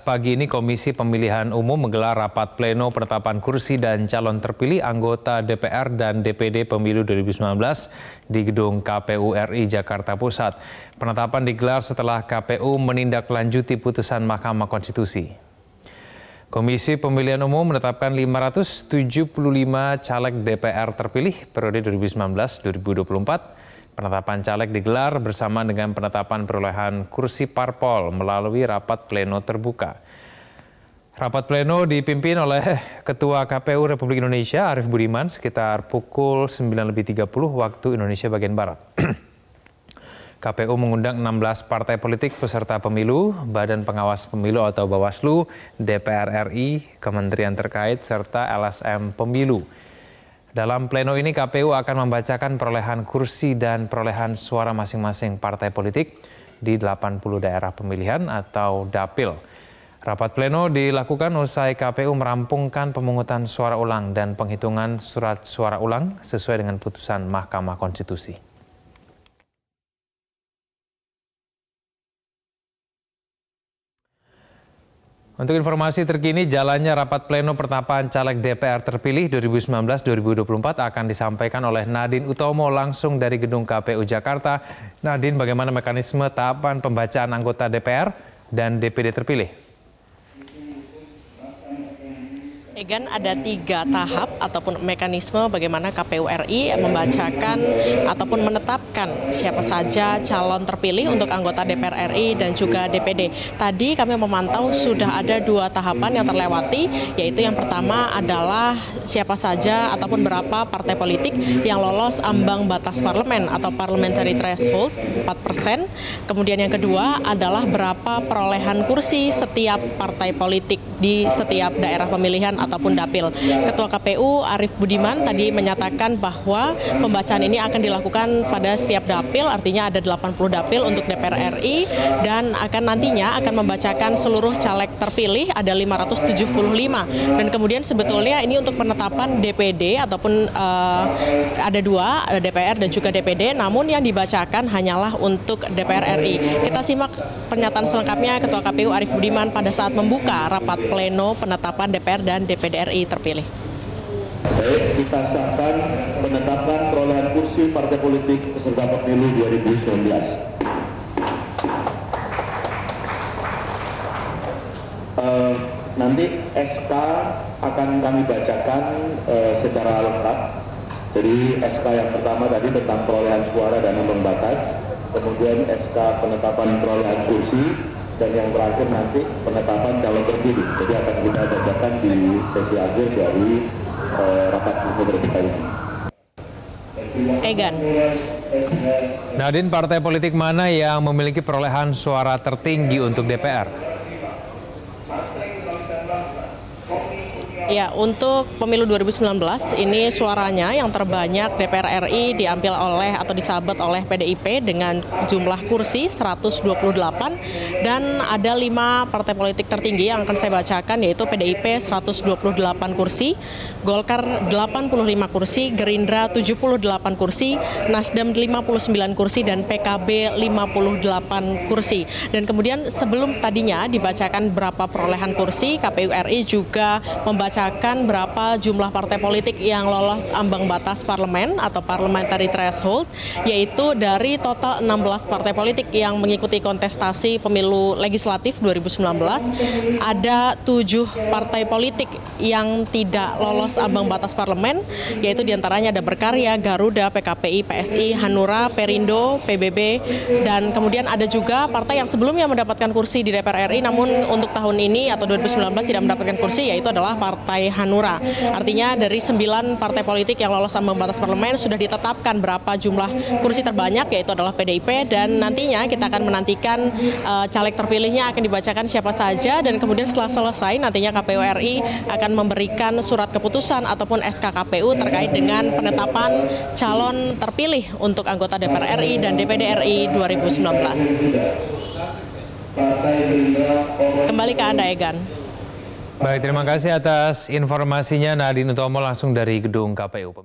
pagi ini Komisi Pemilihan Umum menggelar rapat pleno penetapan kursi dan calon terpilih anggota DPR dan DPD Pemilu 2019 di Gedung KPU RI Jakarta Pusat. Penetapan digelar setelah KPU menindaklanjuti putusan Mahkamah Konstitusi. Komisi Pemilihan Umum menetapkan 575 caleg DPR terpilih periode 2019-2024. Penetapan caleg digelar bersama dengan penetapan perolehan kursi parpol melalui rapat pleno terbuka. Rapat pleno dipimpin oleh Ketua KPU Republik Indonesia Arief Budiman sekitar pukul 9.30 waktu Indonesia bagian Barat. KPU mengundang 16 partai politik peserta pemilu, Badan Pengawas Pemilu atau Bawaslu, DPR RI, kementerian terkait, serta LSM Pemilu. Dalam pleno ini KPU akan membacakan perolehan kursi dan perolehan suara masing-masing partai politik di 80 daerah pemilihan atau dapil. Rapat pleno dilakukan usai KPU merampungkan pemungutan suara ulang dan penghitungan surat suara ulang sesuai dengan putusan Mahkamah Konstitusi. Untuk informasi terkini, jalannya rapat pleno penetapan caleg DPR terpilih 2019-2024 akan disampaikan oleh Nadine Utomo langsung dari Gedung KPU Jakarta. Nadine, bagaimana mekanisme tahapan pembacaan anggota DPR dan DPD terpilih? Egan, ada 3 tahap ataupun mekanisme bagaimana KPU RI membacakan ataupun menetapkan siapa saja calon terpilih untuk anggota DPR RI dan juga DPD. Tadi kami memantau sudah ada 2 tahapan yang terlewati, yaitu yang pertama adalah siapa saja ataupun berapa partai politik yang lolos ambang batas parlemen atau parliamentary threshold 4%. Kemudian yang kedua adalah berapa perolehan kursi setiap partai politik di setiap daerah pemilihan ataupun dapil. Ketua KPU Arief Budiman tadi menyatakan bahwa pembacaan ini akan dilakukan pada setiap dapil, artinya ada 80 dapil untuk DPR RI dan nantinya akan membacakan seluruh caleg terpilih, ada 575. Dan kemudian sebetulnya ini untuk penetapan DPD ataupun ada 2, ada DPR dan juga DPD, namun yang dibacakan hanyalah untuk DPR RI. Kita simak pernyataan selengkapnya Ketua KPU Arief Budiman pada saat membuka rapat pleno penetapan DPR dan DPD RI terpilih. Baik, kita sahkan penetapan perolehan kursi partai politik peserta pemilu 2019. Nanti SK akan kami bacakan secara lengkap. Jadi SK yang pertama tadi tentang perolehan suara dan ambang batas, kemudian SK penetapan perolehan kursi, dan yang terakhir nanti penetapan calon terpilih. Jadi akan kita bacakan di sesi akhir dari rapat pleno terbuka ini. Egan. Nadine, partai politik mana yang memiliki perolehan suara tertinggi untuk DPR? Ya, untuk pemilu 2019 ini suaranya yang terbanyak DPR RI diambil oleh atau disabat oleh PDIP dengan jumlah kursi 128 dan ada 5 partai politik tertinggi yang akan saya bacakan, yaitu PDIP 128 kursi, Golkar 85 kursi, Gerindra 78 kursi, Nasdem 59 kursi dan PKB 58 kursi. Dan kemudian sebelum tadinya dibacakan berapa perolehan kursi, KPU RI juga membacakan berapa jumlah partai politik yang lolos ambang batas parlemen atau parliamentary threshold, yaitu dari total 16 partai politik yang mengikuti kontestasi pemilu legislatif 2019, ada 7 partai politik yang tidak lolos ambang batas parlemen, yaitu diantaranya ada Berkarya, Garuda, PKPI, PSI, Hanura, Perindo, PBB, dan kemudian ada juga partai yang sebelumnya mendapatkan kursi di DPR RI namun untuk tahun ini atau 2019 tidak mendapatkan kursi, yaitu adalah Partai Hanura. Artinya dari 9 partai politik yang lolos ambang batas parlemen sudah ditetapkan berapa jumlah kursi terbanyak, yaitu adalah PDIP, dan nantinya kita akan menantikan caleg terpilihnya akan dibacakan siapa saja, dan kemudian setelah selesai nantinya KPU RI akan memberikan surat keputusan ataupun SK KPU terkait dengan penetapan calon terpilih untuk anggota DPR RI dan DPD RI 2019. Kembali ke Anda, Egan. Baik, terima kasih atas informasinya Nadine Utomo langsung dari Gedung KPU.